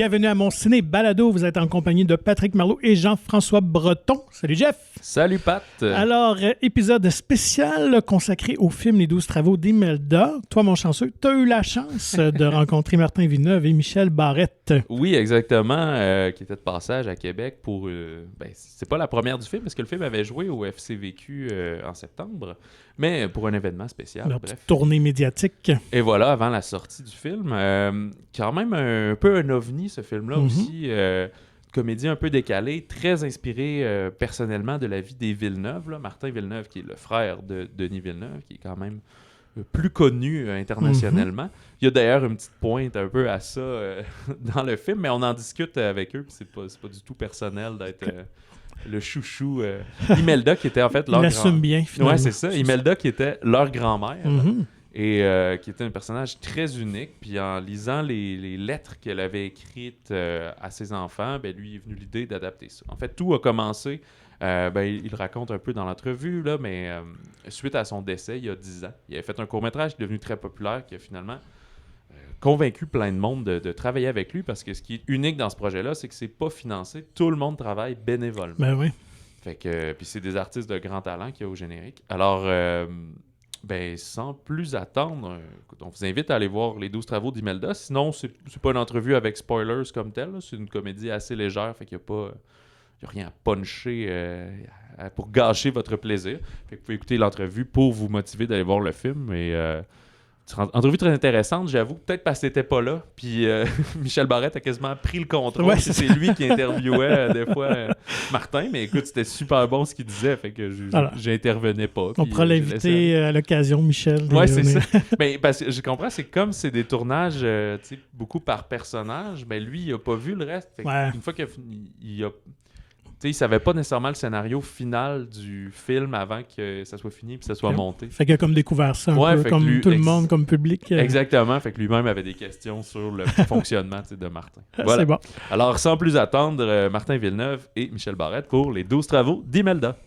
Bienvenue à mon ciné balado. Vous êtes en compagnie de Patrick Marleau et Jean-François Breton. Salut Jeff. Salut Pat. Alors, épisode spécial consacré au film Les 12 travaux d'Imelda. Toi, mon chanceux, tu as eu la chance de rencontrer Martin Villeneuve et Michel Barrette. Oui, exactement, qui était de passage à Québec pour... c'est pas la première du film, parce que le film avait joué au FCVQ en septembre, mais pour un événement spécial. Leur petite tournée médiatique. Et voilà, avant la sortie du film. Quand même un peu un ovni, ce film-là aussi. Comédie un peu décalée, très inspirée personnellement de la vie des Villeneuve. Là. Martin Villeneuve, qui est le frère de Denis Villeneuve, qui est quand même plus connu internationalement. Il y a d'ailleurs une petite pointe un peu à ça dans le film, mais on en discute avec eux, puis c'est pas du tout personnel d'être le chouchou. Imelda, qui était en fait leur Il assume bien, finalement. Ouais, c'est ça. Imelda, qui était leur grand-mère. Et qui était un personnage très unique. Puis en lisant les lettres qu'elle avait écrites à ses enfants, ben, lui est venu l'idée d'adapter ça. En fait, tout a commencé, il raconte un peu dans l'entrevue, là, mais suite à son décès, il y a 10 ans, il avait fait un court-métrage qui est devenu très populaire, qui a finalement convaincu plein de monde de travailler avec lui, parce que ce qui est unique dans ce projet-là, c'est que c'est pas financé. Tout le monde travaille bénévolement. Ben oui. Fait que, puis c'est des artistes de grand talent qu'il y a au générique. Alors... sans plus attendre, on vous invite à aller voir Les 12 travaux d'Imelda. Sinon, c'est pas une entrevue avec spoilers comme telle. C'est une comédie assez légère, fait qu'il n'y a rien à puncher pour gâcher votre plaisir. Fait que vous pouvez écouter l'entrevue pour vous motiver d'aller voir le film. Entrevue très intéressante, j'avoue, peut-être parce que t'étais pas là, puis Michel Barrette a quasiment pris le contrôle. Ouais, c'est lui qui interviewait des fois Martin, mais écoute, c'était super bon ce qu'il disait, fait que j'intervenais pas. On pourra l'inviter à l'occasion, Michel. Ouais, c'est ça. Mais parce que je comprends, c'est comme c'est des tournages beaucoup par personnage, mais lui, il a pas vu le reste. Fait une fois qu'il a... il savait pas nécessairement le scénario final du film avant que ça soit fini et que ça soit monté. Fait qu'il a comme découvert ça un peu, comme tout le monde, comme public. Exactement. Fait que lui-même avait des questions sur le fonctionnement de Martin. Voilà. C'est bon. Alors, sans plus attendre, Martin Villeneuve et Michel Barrette pour Les 12 travaux d'Imelda.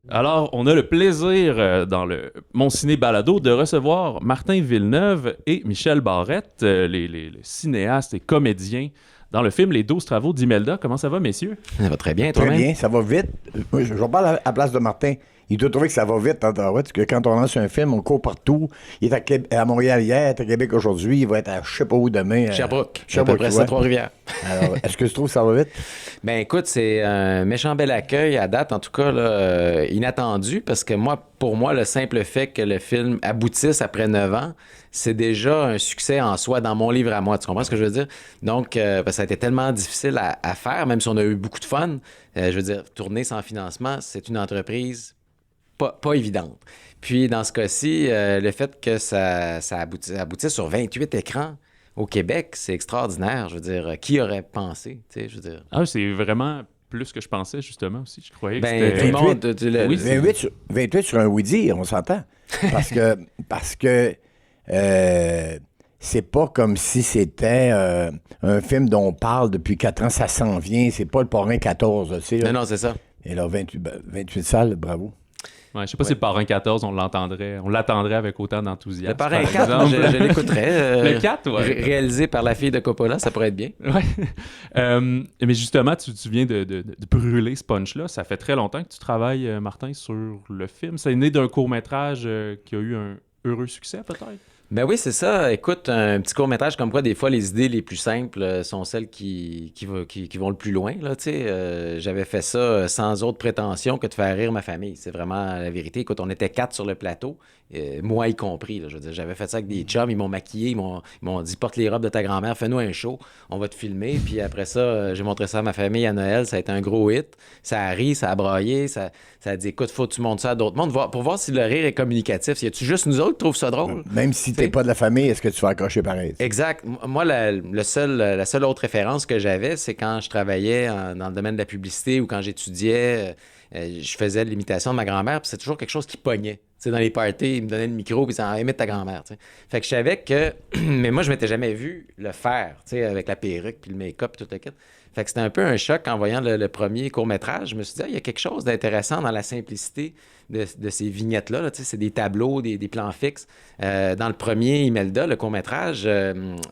Alors, on a le plaisir dans le Mon Ciné Balado de recevoir Martin Villeneuve et Michel Barrette, les cinéastes et comédiens dans le film Les 12 travaux d'Imelda. Comment ça va, messieurs? Ça va très bien, toi-même? Très bien, ça va vite. Je vais parler à la place de Martin. Il doit trouver que ça va vite, parce que quand on lance un film, on court partout. Il est à Montréal hier, il est à Québec aujourd'hui, il va être à je sais pas où demain. Sherbrooke, à peu près ça, Trois-Rivières. Alors, est-ce que tu trouves que ça va vite? Ben écoute, c'est un méchant bel accueil à date, en tout cas là, inattendu, parce que pour moi, le simple fait que le film aboutisse après 9 ans, c'est déjà un succès en soi dans mon livre à moi. Tu comprends ce que je veux dire? Donc, ça a été tellement difficile à faire, même si on a eu beaucoup de fun. Je veux dire, tourner sans financement, c'est une entreprise pas évidente. Puis, dans ce cas-ci, le fait que ça aboutisse sur 28 écrans au Québec, c'est extraordinaire. Je veux dire, qui aurait pensé? Tu sais, je veux dire... Ah, c'est vraiment... plus que je pensais, justement, aussi. Je croyais que c'était... 28 sur un oui-dire, on s'entend. Parce que c'est pas comme si c'était un film dont on parle depuis 4 ans, ça s'en vient. C'est pas le Parrain 14, tu sais. Non, c'est ça. Et là, 28 salles, bravo. Ouais, je sais pas si le Parrain 14, on l'attendrait avec autant d'enthousiasme. Le Parrain 4, je l'écouterais. Le 4, ouais. Réalisé par la fille de Coppola, ça pourrait être bien. Ouais. Mais justement, tu viens de brûler ce punch-là. Ça fait très longtemps que tu travailles, Martin, sur le film. C'est né d'un court-métrage qui a eu un heureux succès, peut-être? Ben oui, c'est ça. Écoute, un petit court-métrage comme quoi, des fois, les idées les plus simples sont celles qui vont le plus loin. Là, j'avais fait ça sans autre prétention que de faire rire ma famille. C'est vraiment la vérité. Écoute, on était 4 sur le plateau, moi y compris. Là, je veux dire, j'avais fait ça avec des chums, ils m'ont maquillé, ils m'ont dit « Porte les robes de ta grand-mère, fais-nous un show, on va te filmer. » Puis après ça, j'ai montré ça à ma famille à Noël. Ça a été un gros hit. Ça a ri, ça a braillé. Ça a dit « Écoute, faut que tu montres ça à d'autres mondes pour voir si le rire est communicatif. Y a-tu juste nous autres qui trouvent ça drôle? » Même si t'es pas de la famille, est-ce que tu vas accrocher pareil? Exact. Moi, la seule autre référence que j'avais, c'est quand je travaillais dans le domaine de la publicité ou quand j'étudiais, je faisais de l'imitation de ma grand-mère, puis c'est toujours quelque chose qui pognait. T'sais, dans les parties, ils me donnaient le micro, puis ils disaient « imite ta grand-mère ». Fait que je savais que... Mais moi, je m'étais jamais vu le faire, avec la perruque, puis le make-up, puis tout le kit. Fait que c'était un peu un choc en voyant le premier court-métrage. Je me suis dit, il y a quelque chose d'intéressant dans la simplicité de ces vignettes-là. Là. C'est des tableaux, des plans fixes. Dans le premier Imelda, le court-métrage,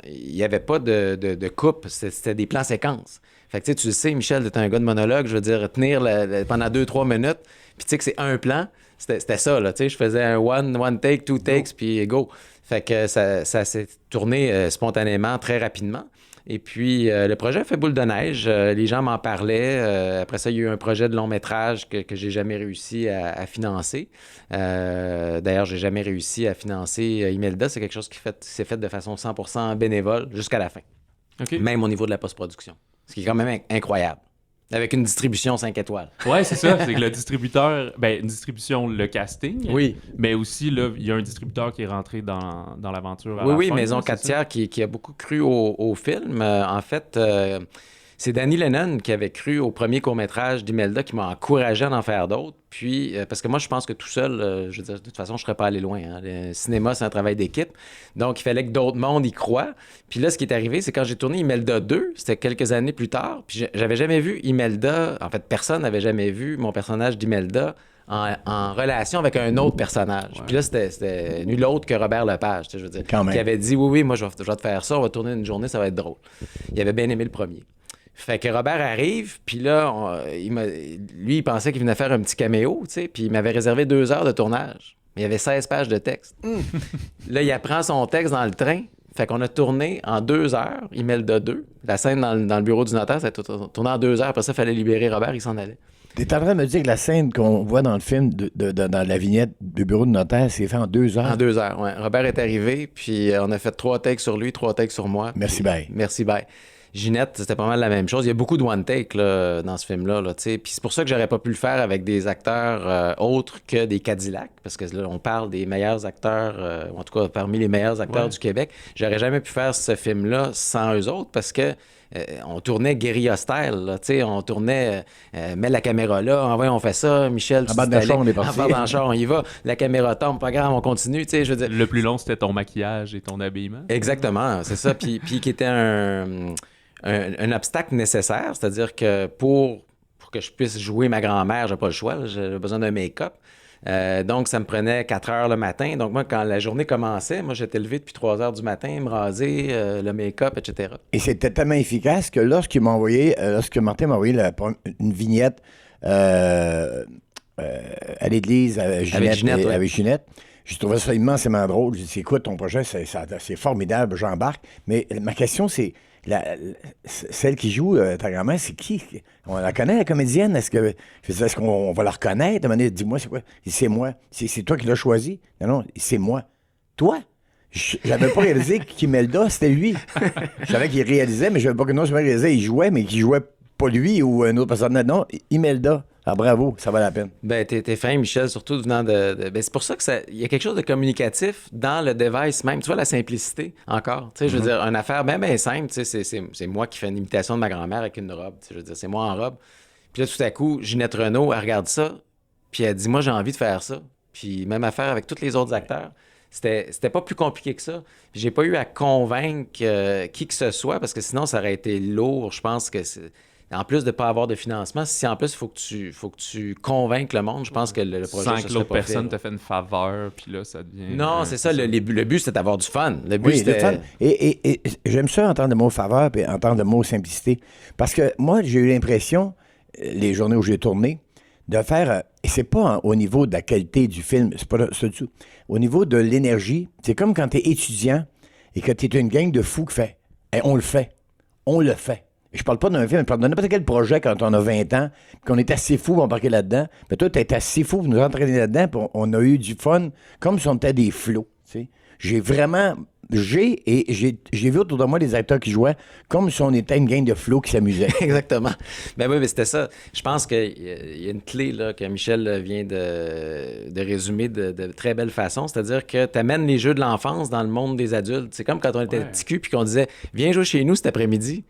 il n'y avait pas de coupe. C'était des plans séquences. Fait que tu le sais, Michel, t'es un gars de monologue, je veux dire, tenir pendant 2-3 minutes, puis tu sais que c'est un plan. C'était ça, là, tu sais, je faisais un one take, two takes, puis go. Fait que ça s'est tourné spontanément, très rapidement. Et puis, le projet a fait boule de neige. Les gens m'en parlaient. Après ça, il y a eu un projet de long métrage que j'ai jamais réussi à financer. D'ailleurs, j'ai jamais réussi à financer Imelda. C'est quelque chose qui s'est fait de façon 100% bénévole jusqu'à la fin. OK. Même au niveau de la post-production. Ce qui est quand même incroyable. Avec une distribution 5 étoiles. Ouais, c'est ça. C'est que le distributeur, une distribution, le casting. Oui. Mais aussi, là, il y a un distributeur qui est rentré dans l'aventure. Oui, Maison 4 tiers qui a beaucoup cru au film. En fait, c'est Danny Lennon qui avait cru au premier court-métrage d'Imelda qui m'a encouragé à en faire d'autres. Puis, parce que moi, je pense que tout seul, je veux dire, de toute façon, je ne serais pas allé loin. Hein. Le cinéma, c'est un travail d'équipe. Donc, il fallait que d'autres mondes y croient. Puis là, ce qui est arrivé, c'est quand j'ai tourné Imelda 2, c'était quelques années plus tard. Puis, j'avais jamais vu Imelda. En fait, personne n'avait jamais vu mon personnage d'Imelda en relation avec un autre personnage. Ouais. Puis là, c'était nul autre que Robert Lepage, je veux dire, qui avait dit, oui, moi, je vais te faire ça, on va tourner une journée, ça va être drôle. Il avait bien aimé le premier. Fait que Robert arrive, puis là, lui, il pensait qu'il venait faire un petit caméo, tu sais, puis il m'avait réservé 2 heures de tournage. Mais il y avait 16 pages de texte. Là, il apprend son texte dans le train. Fait qu'on a tourné en 2 heures, Imelda 2. La scène dans le bureau du notaire, ça a tourné en 2 heures. Après ça, il fallait libérer Robert, il s'en allait. T'es en train de me dire que la scène qu'on voit dans le film, dans la vignette du bureau du notaire, c'est fait en 2 heures? En 2 heures, oui. Robert est arrivé, puis on a fait 3 takes sur lui, 3 takes sur moi. Merci, bye. Merci, bye. Ginette, c'était pas mal la même chose. Il y a beaucoup de one-take là, dans ce film-là. Là, puis c'est pour ça que j'aurais pas pu le faire avec des acteurs autres que des Cadillacs, parce que là, on parle des meilleurs acteurs, ou en tout cas parmi les meilleurs acteurs du Québec. J'aurais jamais pu faire ce film-là sans eux autres, parce que on tournait guérilla style. Là, on tournait, mets la caméra là, on fait ça, Michel, en bas de la chambre, on est parti. En bas dans le char, on y va. La caméra tombe, pas grave, on continue. Je veux dire... Le plus long, c'était ton maquillage et ton habillement. Exactement, c'est ça. Puis qui était un obstacle nécessaire, c'est-à-dire que pour que je puisse jouer ma grand-mère, j'ai pas le choix, là, j'ai besoin d'un make-up. Donc, ça me prenait 4 heures le matin. Donc, moi, quand la journée commençait, moi, j'étais levé depuis 3 heures du matin, me raser, le make-up, etc. Et c'était tellement efficace que lorsque Martin m'a envoyé une vignette à l'église avec Ginette, je trouvais ça immensément drôle. J'ai dit, écoute, ton projet, c'est formidable, j'embarque. Mais ma question, c'est, celle qui joue ta grand-mère, c'est qui? On la connaît, la comédienne? Est-ce qu'on va la reconnaître? À un moment donné, dis-moi, c'est quoi? C'est moi. C'est toi qui l'as choisi? Non, c'est moi. Toi? J'avais pas réalisé qu'Imelda, c'était lui. Je savais qu'il réalisait, mais je savais pas que non seulement il réalisait, il jouait, mais qu'il jouait pas lui ou un autre personnage. Non, Imelda. Ah, bravo, ça va la peine. Ben, t'es fin, Michel, surtout venant ben, c'est pour ça que il y a quelque chose de communicatif dans le device même. Tu vois, la simplicité, encore. Tu sais, je veux dire, une affaire bien simple, tu sais, c'est moi qui fais une imitation de ma grand-mère avec une robe. Tu sais, je veux dire, c'est moi en robe. Puis là, tout à coup, Ginette Renault, elle regarde ça, puis elle dit, moi, j'ai envie de faire ça. Puis même affaire avec tous les autres acteurs. C'était pas plus compliqué que ça. Puis j'ai pas eu à convaincre qui que ce soit, parce que sinon, ça aurait été lourd. Je pense que en plus de ne pas avoir de financement, si en plus, il faut que tu convainques le monde, je pense que le projet sans que l'autre personne te fait une faveur, puis là, ça devient... Non, c'est ça. Le but, c'était d'avoir du fun. Le but, c'était... fun. Et j'aime ça entendre le mot faveur et entendre le mot simplicité. Parce que moi, j'ai eu l'impression, les journées où j'ai tourné, de faire... et c'est pas au niveau de la qualité du film, c'est pas ça du tout. Au niveau de l'énergie, c'est comme quand tu es étudiant et que tu es une gang de fous qui fait hey, on le fait. Je parle pas d'un film, je parle de n'importe quel projet quand on a 20 ans, qu'on est assez fou pour embarquer là-dedans. Mais toi, tu es assez fou pour nous entraîner là-dedans, puis on a eu du fun, comme si on était des flots. Tu sais. J'ai vu autour de moi des acteurs qui jouaient comme si on était une gang de flots qui s'amusaient. Exactement. Ben oui, mais c'était ça. Je pense qu'il y a une clé là, que Michel vient de résumer de très belle façon, c'est-à-dire que tu amènes les jeux de l'enfance dans le monde des adultes. C'est comme quand on était petit cul puis qu'on disait « Viens jouer chez nous cet après-midi ».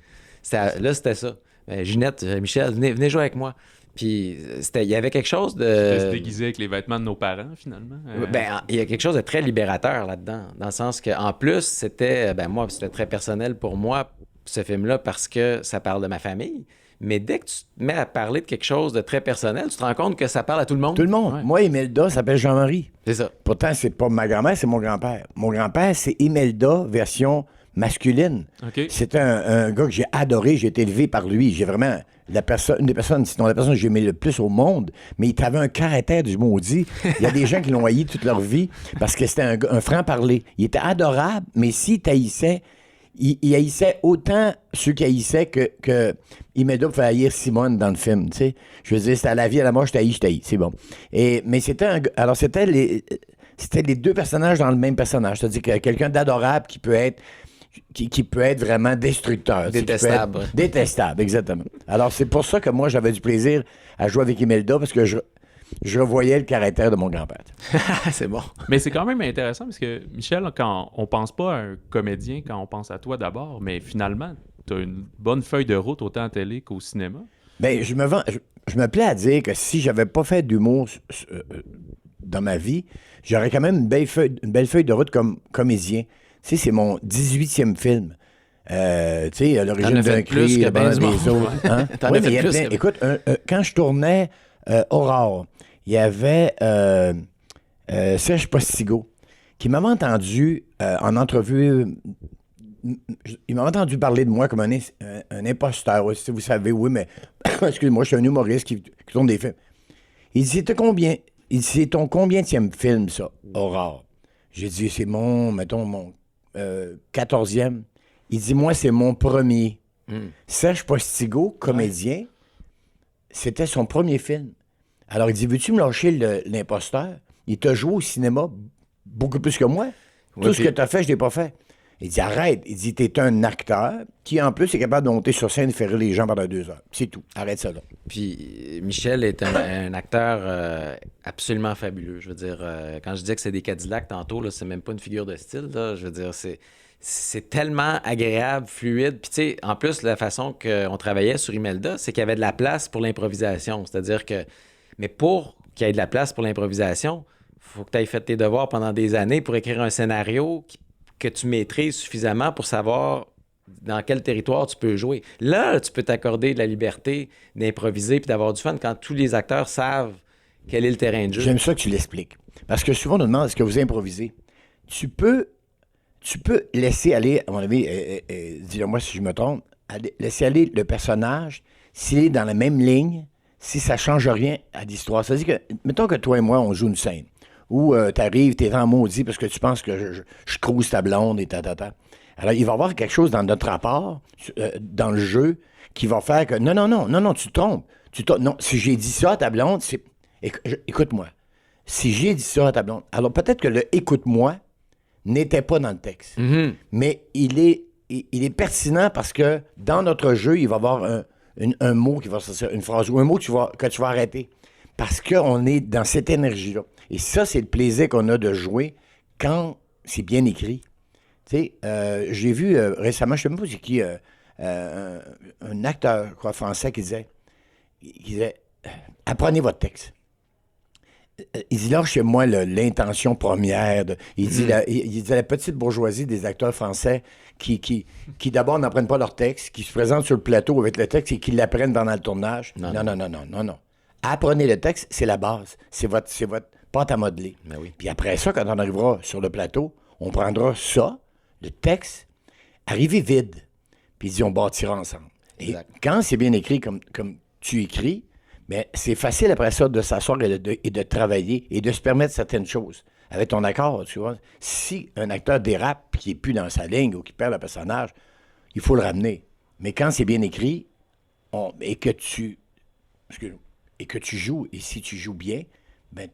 Là, c'était ça. Ginette, Michel, venez jouer avec moi. Puis, il y avait quelque chose de... C'était se déguiser avec les vêtements de nos parents, finalement. Ben, il y a quelque chose de très libérateur là-dedans. Dans le sens qu'en plus, c'était... Ben, moi, c'était très personnel pour moi. ce film-là parce que ça parle de ma famille. Mais dès que tu te mets à parler de quelque chose de très personnel, tu te rends compte que ça parle à tout le monde. Tout le monde. Ouais. Moi, Imelda s'appelle Jean-Marie. C'est ça. Pourtant, c'est pas ma grand-mère, c'est mon grand-père. Mon grand-père, c'est Imelda, version masculine. OK. C'est un gars que j'ai adoré. J'ai été élevé par lui. J'ai vraiment... une des personnes, sinon la personne que j'aimais le plus au monde, mais il avait un caractère du maudit. Il y a des gens qui l'ont haï toute leur vie parce que c'était un franc-parler. Il était adorable, mais s'il t'haïssait, il haïssait autant ceux qui haïssaient que Imelda pouvait haïr Simone dans le film, tu sais. Je veux dire, c'était à la vie, à la mort, je t'haïs, c'est bon. Mais c'était les deux personnages dans le même personnage. C'est-à-dire que quelqu'un d'adorable qui peut être vraiment destructeur. Détestable. Détestable, exactement. Alors, c'est pour ça que moi, j'avais du plaisir à jouer avec Imelda, parce que je revoyais le caractère de mon grand-père. C'est bon. Mais c'est quand même intéressant parce que, Michel, quand on pense pas à un comédien, quand on pense à toi d'abord, mais finalement, tu as une bonne feuille de route autant en télé qu'au cinéma. Bien, je me plais à dire que si j'avais pas fait d'humour dans ma vie, j'aurais quand même une belle feuille de route comme comédien. Tu sais, c'est mon 18e film. Tu sais, à l'origine d'un cri, le bonheur des autres. Hein? T'en as fait plus. Écoute, quand je tournais Aurore, il y avait Serge Postigo qui m'avait entendu en entrevue. Il m'avait entendu parler de moi comme un imposteur. Si vous savez, oui, mais excusez-moi, je suis un humoriste qui tourne des films. Il dit, c'est ton combienième film, ça, Aurore? J'ai dit, c'est mon 14e. Il dit, moi, c'est mon premier. Serge Postigo, comédien, c'était son premier film. Alors, il dit, veux-tu me lâcher l'imposteur? Il t'a joué au cinéma beaucoup plus que moi. Tout ce que t'as fait, je l'ai pas fait. Il dit, arrête. Il dit, t'es un acteur qui, en plus, est capable de monter sur scène et de faire rire les gens pendant 2 heures. C'est tout. Arrête ça, là. Puis Michel est un acteur absolument fabuleux. Je veux dire, quand je dis que c'est des Cadillacs tantôt, là, c'est même pas une figure de style. Là. Je veux dire, c'est tellement agréable, fluide. Puis tu sais, en plus, la façon qu'on travaillait sur Imelda, c'est qu'il y avait de la place pour l'improvisation. C'est-à-dire que... Mais pour qu'il y ait de la place pour l'improvisation, il faut que tu aies fait tes devoirs pendant des années pour écrire un scénario que tu maîtrises suffisamment pour savoir dans quel territoire tu peux jouer. Là, tu peux t'accorder de la liberté d'improviser puis d'avoir du fun quand tous les acteurs savent quel est le terrain de jeu. J'aime ça que tu l'expliques. Parce que souvent, on nous demande, est-ce que vous improvisez? Tu peux laisser aller, à mon avis, dis-le-moi si je me trompe, laisser aller le personnage s'il est dans la même ligne, si ça ne change rien à l'histoire. C'est-à-dire que, mettons que toi et moi, on joue une scène où t'arrives, t'es en maudit parce que tu penses que je crouse ta blonde et ta. Alors, il va y avoir quelque chose dans notre rapport, dans le jeu, qui va faire que non, tu te trompes. Non, si j'ai dit ça à ta blonde, c'est... Écoute-moi. Si j'ai dit ça à ta blonde, alors peut-être que le « écoute-moi » n'était pas dans le texte. Mm-hmm. Mais il est pertinent parce que dans notre jeu, il va y avoir un mot qui va sortir, une phrase ou un mot que tu vas arrêter. Parce qu'on est dans cette énergie-là. Et ça, c'est le plaisir qu'on a de jouer quand c'est bien écrit. Tu sais, j'ai vu récemment, je ne sais même pas c'est qui, un acteur français qui disait apprenez votre texte. Il dit là, chez moi, l'intention première. Il dit la petite bourgeoisie des acteurs français qui d'abord n'apprennent pas leur texte, qui se présentent sur le plateau avec le texte et qui l'apprennent pendant le tournage. Non. Apprenez le texte, c'est la base. C'est votre pâte à modeler. Ben oui. Puis après ça, quand on arrivera sur le plateau, on prendra ça, le texte, arrivé vide. Puis il dit, on bâtira ensemble. Exact. Et quand c'est bien écrit comme tu écris, mais c'est facile après ça de s'asseoir et de travailler et de se permettre certaines choses. Avec ton accord, tu vois. Si un acteur dérape et qu'il n'est plus dans sa ligne ou qu'il perd le personnage, il faut le ramener. Mais quand c'est bien écrit et que tu joues, et si tu joues bien, ben,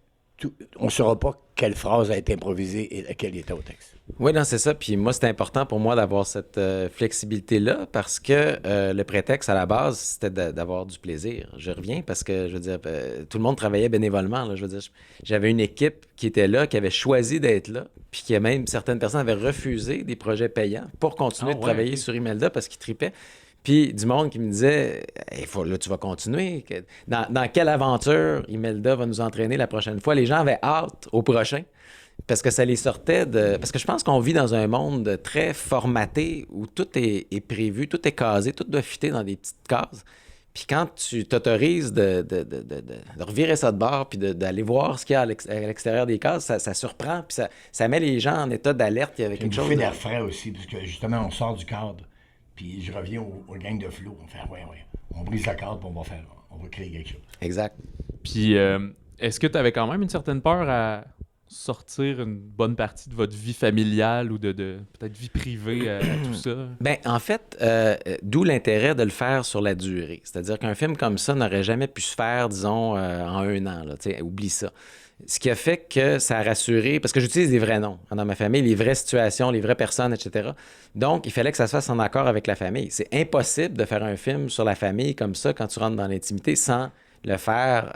on ne saura pas quelle phrase a été improvisée et laquelle était au texte. Oui, non, c'est ça. Puis moi, c'est important pour moi d'avoir cette flexibilité-là parce que le prétexte à la base, c'était d'avoir du plaisir. Je reviens parce que, je veux dire, tout le monde travaillait bénévolement. Là, je veux dire, j'avais une équipe qui était là, qui avait choisi d'être là, puis qui même certaines personnes avaient refusé des projets payants pour continuer de travailler sur Imelda parce qu'ils tripaient. Puis du monde qui me disait là, tu vas continuer. Dans quelle aventure Imelda va nous entraîner la prochaine fois? Les gens avaient hâte au prochain. Parce que ça les sortait de... Parce que je pense qu'on vit dans un monde très formaté où tout est prévu, tout est casé, tout doit fitter dans des petites cases. Puis quand tu t'autorises de revirer ça de bord puis d'aller voir ce qu'il y a à l'extérieur des cases, ça surprend puis ça met les gens en état d'alerte. Il y avait quelque chose. Une bouffée d'air frais aussi, parce que justement, on sort du cadre. Puis je reviens aux gangs de flow. On fait, on brise la cadre puis on va créer quelque chose. Exact. Puis, est-ce que tu avais quand même une certaine peur à sortir une bonne partie de votre vie familiale ou de peut-être vie privée à tout ça? Ben en fait, d'où l'intérêt de le faire sur la durée. C'est-à-dire qu'un film comme ça n'aurait jamais pu se faire, disons, en 1 an. Là, oublie ça. Ce qui a fait que ça a rassuré, parce que j'utilise des vrais noms dans ma famille, les vraies situations, les vraies personnes, etc. Donc, il fallait que ça se fasse en accord avec la famille. C'est impossible de faire un film sur la famille comme ça quand tu rentres dans l'intimité sans le faire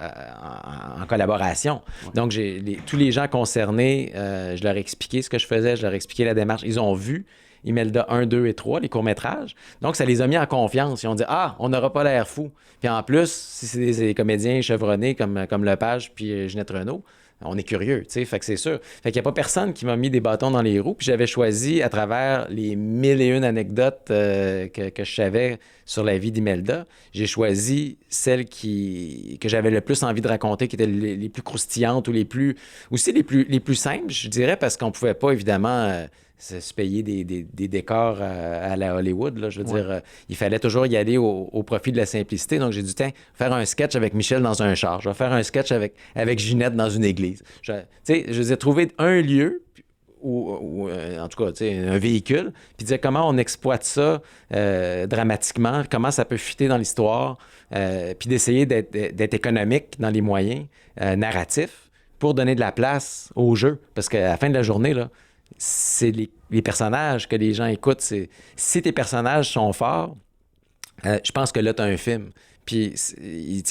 en collaboration. Ouais. Donc, tous les gens concernés, je leur ai expliqué ce que je faisais, je leur ai expliqué la démarche. Ils ont vu Imelda 1, 2 et 3, les courts-métrages. Donc, ça les a mis en confiance. Ils ont dit « Ah, on n'aura pas l'air fou. » Puis en plus, si c'est des comédiens chevronnés comme Lepage puis Ginette Renault, on est curieux, tu sais, fait que c'est sûr. Fait qu'il n'y a pas personne qui m'a mis des bâtons dans les roues, puis j'avais choisi, à travers les 1001 anecdotes que je savais sur la vie d'Imelda, j'ai choisi celles que j'avais le plus envie de raconter, qui étaient les plus croustillantes ou les plus simples, je dirais, parce qu'on ne pouvait pas, évidemment... se payer des décors à la Hollywood. Là, je veux dire, il fallait toujours y aller au profit de la simplicité. Donc, j'ai dit, tiens, faire un sketch avec Michel dans un char. Je vais faire un sketch avec Ginette dans une église. Je veux dire, trouver un lieu, ou en tout cas, un véhicule, puis dire comment on exploite ça dramatiquement, comment ça peut fitter dans l'histoire, puis d'essayer d'être économique dans les moyens narratifs pour donner de la place au jeu. Parce qu'à la fin de la journée, là, c'est les personnages que les gens écoutent. Si tes personnages sont forts, je pense que là, tu as un film. Puis, tu sais,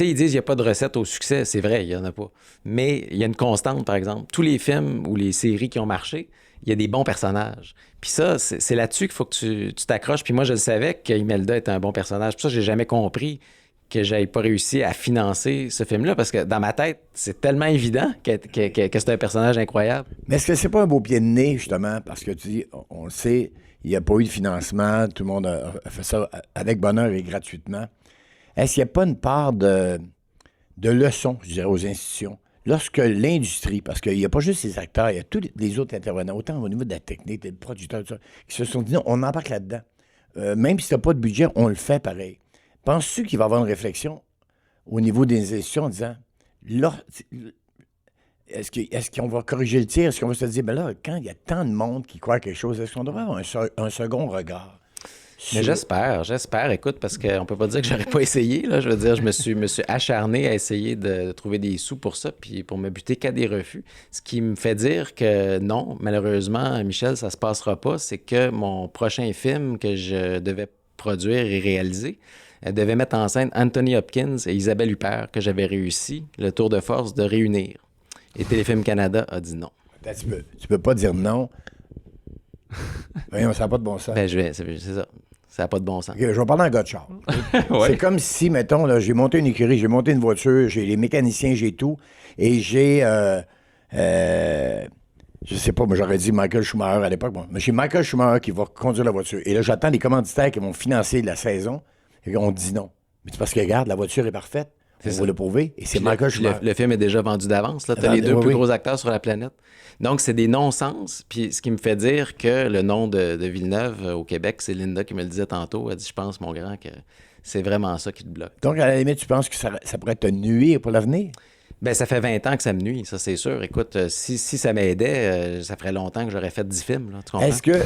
ils disent qu'il n'y a pas de recette au succès. C'est vrai, il n'y en a pas. Mais il y a une constante, par exemple. Tous les films ou les séries qui ont marché, il y a des bons personnages. Puis ça, c'est là-dessus qu'il faut que tu t'accroches. Puis moi, je le savais qu'Imelda était un bon personnage. Pour ça, j'ai jamais compris que j'avais pas réussi à financer ce film-là, parce que dans ma tête, c'est tellement évident que c'est un personnage incroyable. Mais est-ce que c'est pas un beau pied de nez, justement, parce que tu dis, on le sait, il n'y a pas eu de financement, tout le monde a fait ça avec bonheur et gratuitement. Est-ce qu'il n'y a pas une part de leçon, je dirais, aux institutions, lorsque l'industrie, parce qu'il n'y a pas juste les acteurs, il y a tous les autres intervenants, autant au niveau de la technique, des producteurs, tout ça, qui se sont dit, non, on embarque là-dedans. Même si tu n'as pas de budget, on le fait pareil. Penses-tu qu'il va y avoir une réflexion au niveau des institutions en disant, là, est-ce qu'on va corriger le tir? Est-ce qu'on va se dire, ben là, quand il y a tant de monde qui croit à quelque chose, est-ce qu'on devrait avoir un second regard? Mais j'espère. Écoute, parce qu'on peut pas dire que j'aurais pas essayé, là. Je veux dire, je me suis acharné à essayer de trouver des sous pour ça, puis pour me buter qu'à des refus. Ce qui me fait dire que non, malheureusement, Michel, ça se passera pas, c'est que mon prochain film que je devais produire et réaliser devait mettre en scène Anthony Hopkins et Isabelle Huppert, que j'avais réussi, le tour de force, de réunir. Et Téléfilm Canada a dit non. Tu peux pas dire non. Voyons, ça n'a pas de bon sens. Ben, c'est ça. Ça n'a pas de bon sens. Okay, je vais parler en gars de char. Ouais. C'est comme si, mettons, là, j'ai monté une écurie, j'ai monté une voiture, j'ai les mécaniciens, j'ai tout, et j'ai... je sais pas, moi j'aurais dit Michael Schumacher à l'époque. Bon, mais j'ai Michael Schumacher qui va conduire la voiture. Et là, j'attends les commanditaires qui vont financer la saison. Et on dit non. Mais c'est parce que, regarde, la voiture est parfaite. On va le prouver. Et c'est Michael Schumacher. Le film est déjà vendu d'avance. Tu as les deux plus gros acteurs sur la planète. Donc, c'est des non-sens. Puis, ce qui me fait dire que le nom de Villeneuve au Québec, c'est Linda qui me le disait tantôt. Elle dit, je pense, mon grand, que c'est vraiment ça qui te bloque. Donc, à la limite, tu penses que ça pourrait te nuire pour l'avenir? Bien, ça fait 20 ans que ça me nuit, ça, c'est sûr. Écoute, si ça m'aidait, ça ferait longtemps que j'aurais fait 10 films. Là, tu comprends? Est-ce que...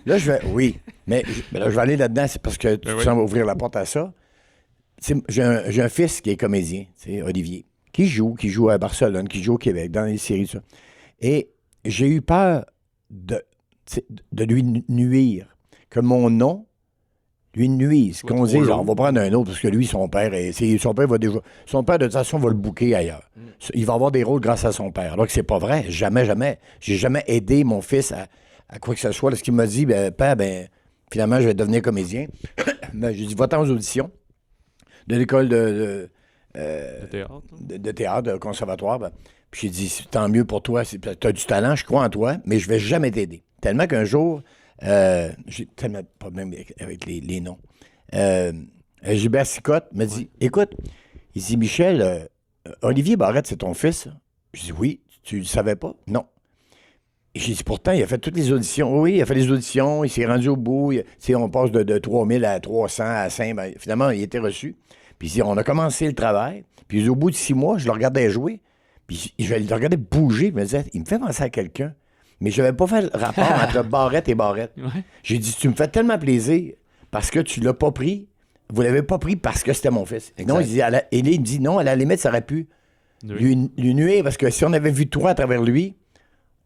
Là, je vais... Oui. Mais là, je vais aller là-dedans, c'est parce que tu sembles ouvrir la porte à ça. J'ai un fils qui est comédien, Olivier, qui joue à Barcelone, qui joue au Québec, dans les séries, ça. Et j'ai eu peur de lui nuire, que mon nom lui nuise, qu'on dise, on va prendre un autre, parce que lui, son père, son père, de toute façon, va le booker ailleurs. Il va avoir des rôles grâce à son père. Alors que c'est pas vrai, jamais. J'ai jamais aidé mon fils à quoi que ce soit. Là, ce qu'il m'a dit, père, finalement, je vais devenir comédien. Mais j'ai dit, va-t'en aux auditions de l'école de théâtre, de conservatoire. Ben, puis j'ai dit, tant mieux pour toi, tu as du talent, je crois en toi, mais je vais jamais t'aider. Tellement qu'un jour, j'ai tellement de problèmes avec les noms. Gilbert Sicotte m'a dit, écoute, il dit, Michel, Olivier Barrette, c'est ton fils? Je dis, oui, tu le savais pas? Non. Et j'ai dit, pourtant, il a fait toutes les auditions. Oui, il a fait les auditions, il s'est rendu au bout. On passe de 3000 à 300 à 5. Ben, finalement, il a été reçu. Puis il dit, on a commencé le travail. Puis au bout de 6 mois, je le regardais jouer. Puis je le regardais bouger. Je me disais, il me fait penser à quelqu'un. Mais je n'avais pas fait le rapport entre Barrette et Barrette. Ouais. J'ai dit, tu me fais tellement plaisir parce que tu l'as pas pris. Vous l'avez pas pris parce que c'était mon fils. Non, il me dit, non, à la limite, ça aurait pu lui nuire parce que si on avait vu toi à travers lui,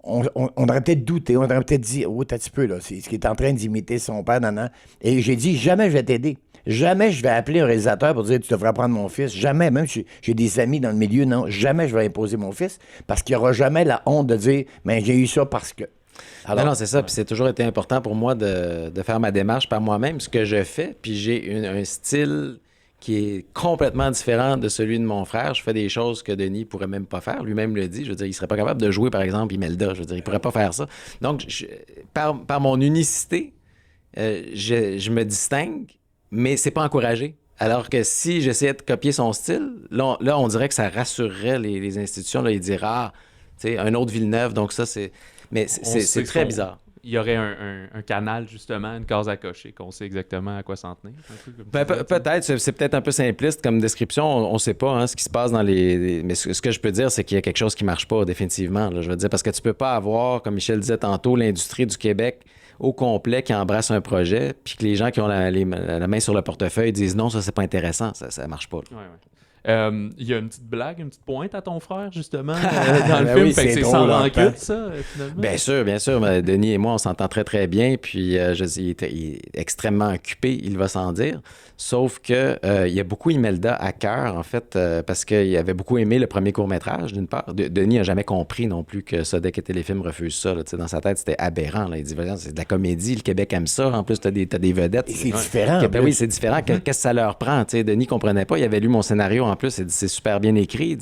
on aurait peut-être douté, on aurait peut-être dit, oh, t'as un petit peu, là, c'est ce qu'il est en train d'imiter son père, nan. Et j'ai dit, jamais je vais t'aider. Jamais je vais appeler un réalisateur pour dire, tu devrais prendre mon fils. Jamais, même si j'ai des amis dans le milieu, non, jamais je vais imposer mon fils parce qu'il n'y aura jamais la honte de dire, mais j'ai eu ça parce que. Alors, non, c'est ça. Puis c'est toujours été important pour moi de faire ma démarche par moi-même, ce que je fais. Puis j'ai un style qui est complètement différent de celui de mon frère. Je fais des choses que Denis pourrait même pas faire. Lui-même le dit. Je veux dire, il serait pas capable de jouer, par exemple, Imelda. Je veux dire, il pourrait pas faire ça. Donc, par mon unicité, je me distingue, mais c'est pas encouragé. Alors que si j'essayais de copier son style, là on dirait que ça rassurerait les institutions. Là, ils diraient, tu sais, un autre Villeneuve. Donc ça, c'est... Mais c'est très bizarre. Il y aurait un canal, justement, une case à cocher, qu'on sait exactement à quoi s'en tenir. Peut-être, c'est peut-être un peu simpliste comme description. On ne sait pas ce qui se passe dans les... Mais ce que je peux dire, c'est qu'il y a quelque chose qui ne marche pas, définitivement. Là, je veux dire, parce que tu ne peux pas avoir, comme Michel disait tantôt, l'industrie du Québec au complet qui embrasse un projet, puis que les gens qui ont la main sur le portefeuille disent non, ça, c'est pas intéressant, ça ne marche pas. Ouais. Il y a une petite blague, une petite pointe à ton frère, justement, dans le film. Oui, fait que c'est sans rancune, ça, finalement. Bien sûr. Denis et moi, on s'entend très, très bien. Puis, il est extrêmement occupé, il va sans dire. Sauf que il y a beaucoup Imelda à cœur, en fait, parce qu'il avait beaucoup aimé le premier court-métrage, d'une part. Denis n'a jamais compris non plus que Sodec et Téléfilm refusent ça. Là. Dans sa tête, c'était aberrant. Là. Il dit, c'est de la comédie, le Québec aime ça. En plus, t'as des vedettes. Et c'est différent. Oui, c'est différent. Qu'est-ce que ça leur prend? T'sais, Denis ne comprenait pas. Il avait lu mon scénario en plus. C'est super bien écrit.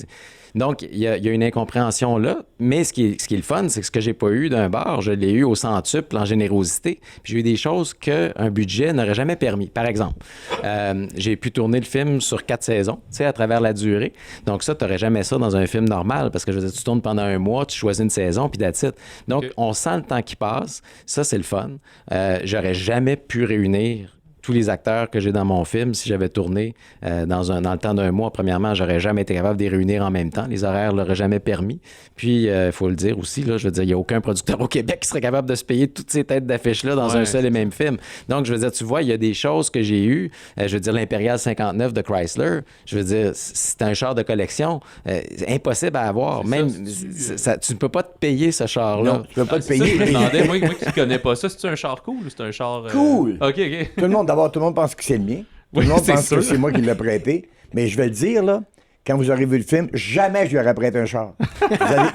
Donc, il y a une incompréhension là, mais ce qui est le fun, c'est que ce que j'ai pas eu d'un bar, je l'ai eu au centuple en générosité. Puis j'ai eu des choses qu'un budget n'aurait jamais permis. Par exemple, j'ai pu tourner le film sur 4 saisons, tu sais, à travers la durée. Donc ça, tu n'aurais jamais ça dans un film normal, parce que je veux dire, tu tournes pendant un mois, tu choisis une saison, puis that's it. Donc, on sent le temps qui passe. Ça, c'est le fun. J'aurais jamais pu réunir tous les acteurs que j'ai dans mon film, si j'avais tourné dans le temps d'un mois, premièrement, j'aurais jamais été capable de les réunir en même temps. Les horaires ne l'auraient jamais permis. Puis, il faut le dire aussi, là, je veux dire, il n'y a aucun producteur au Québec qui serait capable de se payer toutes ces têtes d'affiches-là dans un seul et même film. Donc, je veux dire, tu vois, il y a des choses que j'ai eues. Je veux dire, l'Impérial 59 de Chrysler, je veux dire, c'est un char de collection. Impossible à avoir. Même, tu ne peux pas te payer ce char-là. Non, tu ne peux pas te payer. Je me demandais, moi qui ne connais pas ça, c'est un char cool ou c'est un char... Cool! OK. Tout le monde pense que c'est le mien. Tout le monde pense que c'est moi qui l'ai prêté. Mais je vais le dire, là, quand vous aurez vu le film, jamais je lui aurais prêté un char.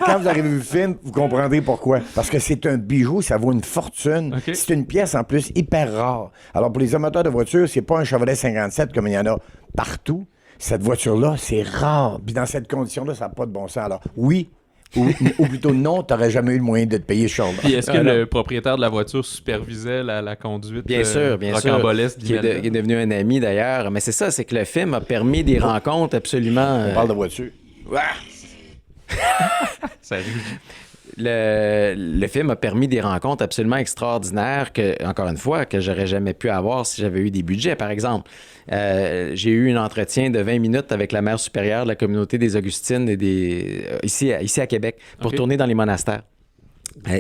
Quand vous aurez vu le film, vous comprendrez pourquoi. Parce que c'est un bijou, ça vaut une fortune. Okay. C'est une pièce, en plus, hyper rare. Alors, pour les amateurs de voitures, c'est pas un Chevrolet 57 comme il y en a partout. Cette voiture-là, c'est rare. Puis dans cette condition-là, ça n'a pas de bon sens. Alors, oui, ou plutôt non, tu n'aurais jamais eu le moyen de te payer ce char. Puis est-ce que le propriétaire de la voiture supervisait la conduite bien sûr, qui est devenu un ami d'ailleurs. Mais c'est ça, c'est que le film a permis des rencontres absolument... On parle de voiture. Salut. Le film a permis des rencontres absolument extraordinaires que, encore une fois, que j'aurais jamais pu avoir si j'avais eu des budgets. Par exemple, j'ai eu un entretien de 20 minutes avec la mère supérieure de la communauté des Augustines ici à Québec pour tourner dans les monastères.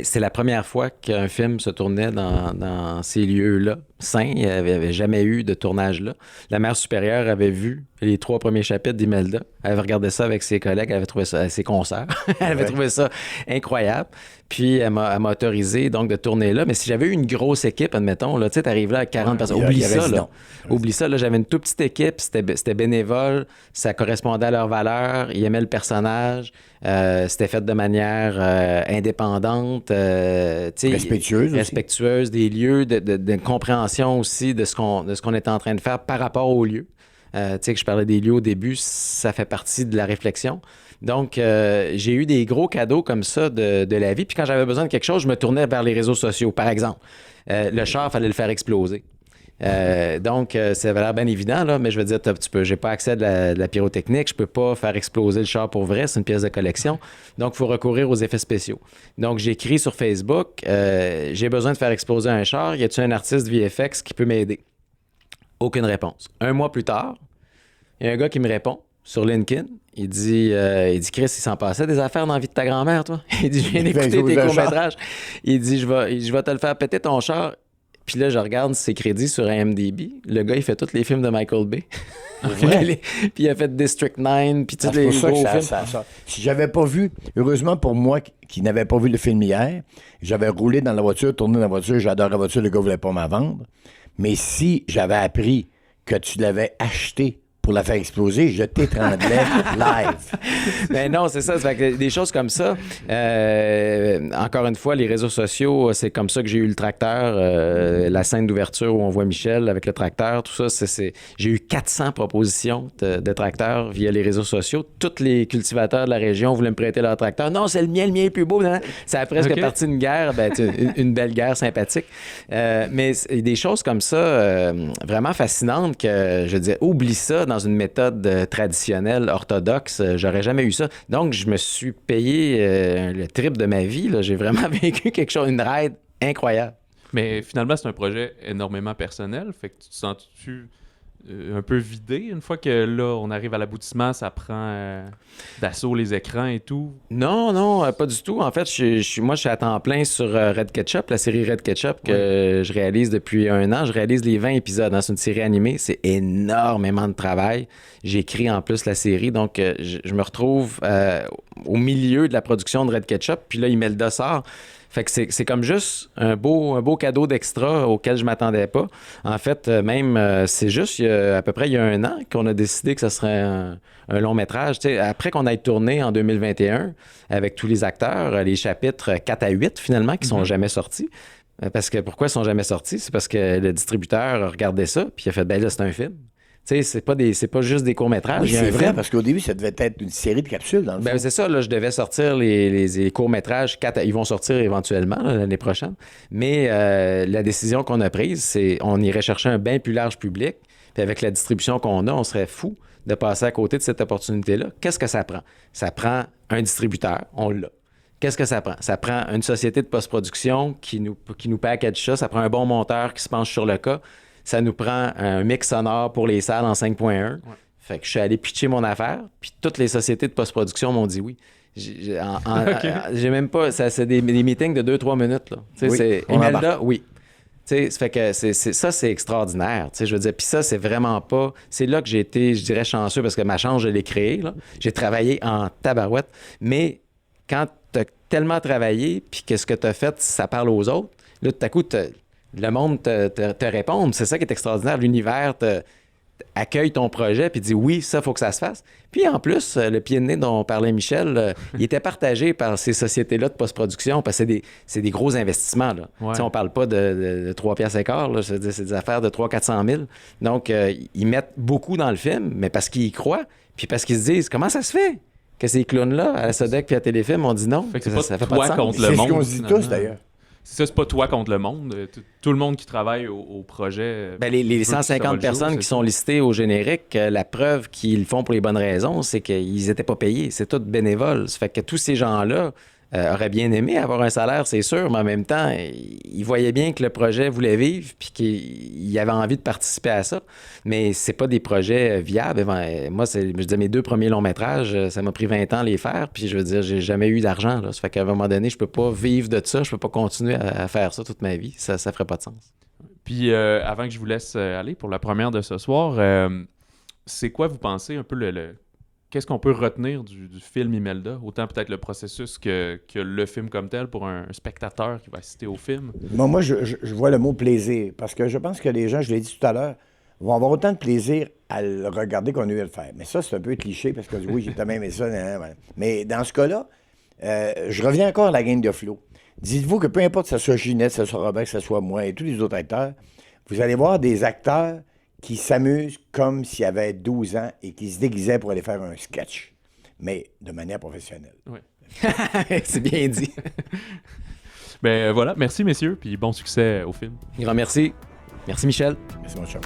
C'est la première fois qu'un film se tournait dans ces lieux-là, sains. Il n'y avait jamais eu de tournage là. La mère supérieure avait vu les 3 premiers chapitres d'Imelda. Elle avait regardé ça avec ses collègues, elle avait trouvé ça à ses concerts. Elle avait trouvé ça incroyable. Puis elle m'a autorisé donc de tourner là. Mais si j'avais eu une grosse équipe, admettons, là, tu sais, t'arrives là à 40 personnes. Oublie ça, là. Oublie ça, là. J'avais une toute petite équipe, c'était bénévole, ça correspondait à leurs valeurs, ils aimaient le personnage, c'était fait de manière indépendante, respectueuse des lieux, de compréhension aussi de ce qu'on était en train de faire par rapport aux lieux. Tu sais, que je parlais des lieux au début, ça fait partie de la réflexion. Donc, j'ai eu des gros cadeaux comme ça de la vie. Puis quand j'avais besoin de quelque chose, je me tournais vers les réseaux sociaux. Par exemple, le char, il fallait le faire exploser. Donc, ça avait l'air bien évident, là, mais je veux dire, j'ai pas accès à de la pyrotechnique, je peux pas faire exploser le char pour vrai, c'est une pièce de collection. Donc, il faut recourir aux effets spéciaux. Donc, j'écris sur Facebook, j'ai besoin de faire exploser un char, y a-t-il un artiste VFX qui peut m'aider? Aucune réponse. Un mois plus tard, il y a un gars qui me répond sur LinkedIn. Il dit Chris, il s'en passait des affaires dans la vie de ta grand-mère, toi. Il dit, je viens d'écouter tes courts-métrages. Il dit, je vais te le faire péter ton char. Puis là, je regarde ses crédits sur IMDb. Le gars, il fait tous les films de Michael Bay. Puis il a fait District 9, puis tous les gros films. Si j'avais pas vu, heureusement pour moi qui n'avais pas vu le film hier, j'avais roulé dans la voiture, tourné dans la voiture, j'adore la voiture, le gars voulait pas m'en vendre. Mais si j'avais appris que tu l'avais acheté pour la faire exploser, je t'étranglais live. Mais non, c'est ça. Ça fait que des choses comme ça. Encore une fois, les réseaux sociaux, c'est comme ça que j'ai eu le tracteur. La scène d'ouverture où on voit Michel avec le tracteur, tout ça, j'ai eu 400 propositions de tracteurs via les réseaux sociaux. Tous les cultivateurs de la région voulaient me prêter leur tracteur. Non, c'est le mien est plus beau. Non? Ça a presque parti d'une guerre, une belle guerre sympathique. Mais des choses comme ça, vraiment fascinantes que, je dis, oublie ça dans une méthode traditionnelle, orthodoxe, j'aurais jamais eu ça. Donc, je me suis payé le trip de ma vie. Là. J'ai vraiment vécu quelque chose, une ride incroyable. Mais finalement, c'est un projet énormément personnel. Fait que tu te sens-tu un peu vidé une fois que là, on arrive à l'aboutissement, ça prend d'assaut les écrans et tout? Non, pas du tout. En fait, moi, je suis à temps plein sur Red Ketchup, la série Red Ketchup que je réalise depuis 1 an. Je réalise les 20 épisodes dans une série animée. C'est énormément de travail. J'écris en plus la série, donc je me retrouve au milieu de la production de Red Ketchup. Puis là, Imelda sort. Fait que c'est comme juste un beau cadeau d'extra auquel je m'attendais pas. En fait, même, c'est juste à peu près il y a 1 an qu'on a décidé que ce serait un long métrage. T'sais, après qu'on ait tourné en 2021 avec tous les acteurs, les chapitres 4 à 8 finalement qui sont jamais sortis. Parce que pourquoi ils sont jamais sortis? C'est parce que le distributeur regardait ça puis il a fait, ben là, c'est un film. Tu sais, c'est pas juste des courts-métrages. Oui, c'est vrai, parce qu'au début, ça devait être une série de capsules, dans le fond. C'est ça, là, je devais sortir les courts-métrages. Ils vont sortir éventuellement là, l'année prochaine. Mais la décision qu'on a prise, c'est on irait chercher un bien plus large public. Puis avec la distribution qu'on a, on serait fou de passer à côté de cette opportunité-là. Qu'est-ce que ça prend? Ça prend un distributeur, on l'a. Qu'est-ce que ça prend? Ça prend une société de post-production qui nous package ça. Ça prend un bon monteur qui se penche sur le cas. Ça nous prend un mix sonore pour les salles en 5.1. Ouais. Fait que je suis allé pitcher mon affaire, puis toutes les sociétés de post-production m'ont dit oui. J'ai même pas... c'est des meetings de 2-3 minutes. Là. Oui, c'est Imelda, oui. Ça fait que c'est extraordinaire. Je veux dire, puis ça, c'est vraiment pas... C'est là que j'ai été, je dirais, chanceux, parce que ma chance, je l'ai créée. Là. J'ai travaillé en tabarouette. Mais quand tu as tellement travaillé, puis que ce que tu as fait, ça parle aux autres, là, tout à coup, le monde te répond. C'est ça qui est extraordinaire. L'univers accueille ton projet puis dit oui, ça, il faut que ça se fasse. Puis en plus, le pied de nez dont parlait Michel, il était partagé par ces sociétés-là de post-production parce que c'est des gros investissements. Là. Ouais. On parle pas de 3 piastres et quart, là, c'est des affaires de 300-400 000. Donc, ils mettent beaucoup dans le film, mais parce qu'ils y croient puis parce qu'ils se disent comment ça se fait que ces clowns-là, à la Sodec puis à Téléfilm, on dit non. Fait que ça fait pas de sens. Contre le monde, c'est ce qu'on se dit tous, d'ailleurs. C'est pas toi contre le monde. Tout le monde qui travaille au projet. Les 150 personnes qui sont listées au générique, la preuve qu'ils le font pour les bonnes raisons, c'est qu'ils n'étaient pas payés. C'est tout bénévole. Ça fait que tous ces gens-là auraient bien aimé avoir un salaire, c'est sûr, mais en même temps, ils voyaient bien que le projet voulait vivre puis qu'ils avaient envie de participer à ça. Mais c'est pas des projets viables. Moi, je disais, mes 2 premiers longs métrages, ça m'a pris 20 ans à les faire, puis je veux dire, j'ai jamais eu d'argent. Là. Ça fait qu'à un moment donné, je peux pas vivre de ça, je peux pas continuer à faire ça toute ma vie. Ça ferait pas de sens. Puis, avant que je vous laisse aller pour la première de ce soir, c'est quoi, vous pensez, un peu qu'est-ce qu'on peut retenir du film Imelda? Autant peut-être le processus que le film comme tel pour un spectateur qui va assister au film. Moi, je vois le mot plaisir, parce que je pense que les gens, je l'ai dit tout à l'heure, vont avoir autant de plaisir à le regarder qu'on a eu à le faire. Mais ça, c'est un peu cliché, parce que oui, j'ai tellement aimé ça. Mais dans ce cas-là, je reviens encore à la gang de Flo. Dites-vous que peu importe que ce soit Ginette, que ce soit Robert, que ce soit moi et tous les autres acteurs, vous allez voir des acteurs qui s'amuse comme s'il avait 12 ans et qui se déguisait pour aller faire un sketch, mais de manière professionnelle. Ouais. C'est bien dit. Ben voilà, merci messieurs, puis bon succès au film. Grand merci. Merci Michel. Merci mon cher.